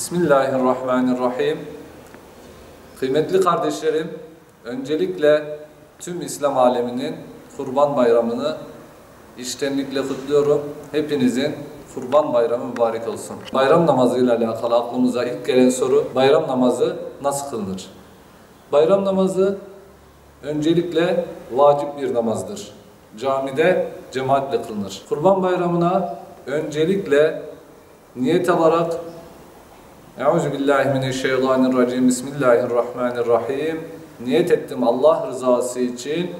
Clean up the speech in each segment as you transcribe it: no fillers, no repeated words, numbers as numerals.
Bismillahirrahmanirrahim. Kıymetli kardeşlerim, öncelikle tüm İslam aleminin Kurban Bayramı'nı içtenlikle kutluyorum. Hepinizin Kurban Bayramı mübarek olsun. Bayram namazıyla alakalı aklımıza ilk gelen soru, bayram namazı nasıl kılınır? Bayram namazı öncelikle vacip bir namazdır. Camide cemaatle kılınır. Kurban Bayramı'na öncelikle niyet alarak Euzubillahimineşşeytanirracim. Bismillahirrahmanirrahim. Niyet ettim Allah rızası için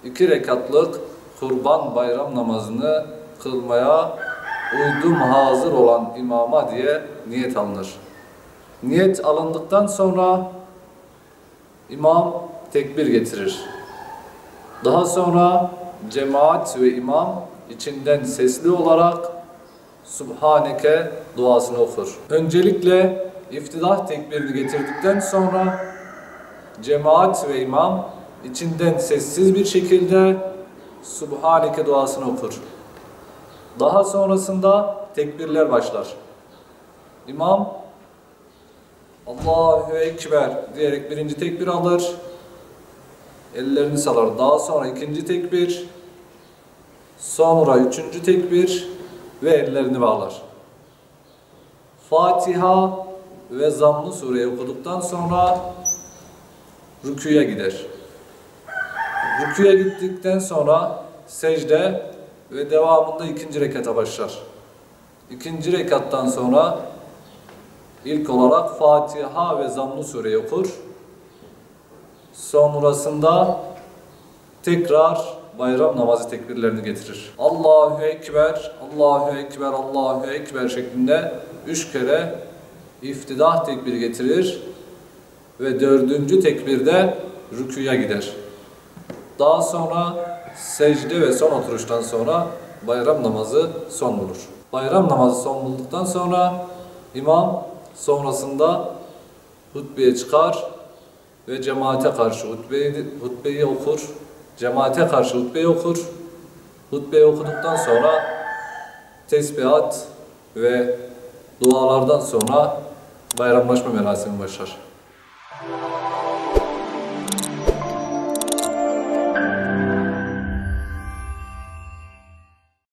2 rekatlık Kurban Bayram namazını kılmaya uydum hazır olan imama diye niyet alınır. Niyet alındıktan sonra imam tekbir getirir. Daha sonra cemaat ve imam içinden sesli olarak Subhaneke duasını okur. Öncelikle iftidah tekbirini getirdikten sonra cemaat ve imam içinden sessiz bir şekilde Subhaneke duasını okur. Daha sonrasında tekbirler başlar. İmam Allahu Ekber diyerek birinci tekbir alır. Ellerini salar. Daha sonra ikinci tekbir. Sonra üçüncü tekbir. Ve ellerini bağlar. Fatiha ve Zamm-ı Sure'yi okuduktan sonra rükûya gider. Rükûya gittikten sonra secde ve devamında 2. rekata başlar. 2. rekattan sonra ilk olarak Fatiha ve Zamm-ı Sure'yi okur. Sonrasında tekrar bayram namazı tekbirlerini getirir. Allahu Ekber, Allahu Ekber, Allahu Ekber şeklinde 3 kere iftidah tekbiri getirir ve 4. tekbirde rükûya gider. Daha sonra secde ve son oturuştan sonra bayram namazı son bulur. Bayram namazı son bulduktan sonra imam sonrasında hutbeye çıkar ve cemaate karşı hutbeyi okur. Cemaate karşı hutbeyi okur. Hutbeyi okuduktan sonra tesbihat ve dualardan sonra bayramlaşma merasimi başlar.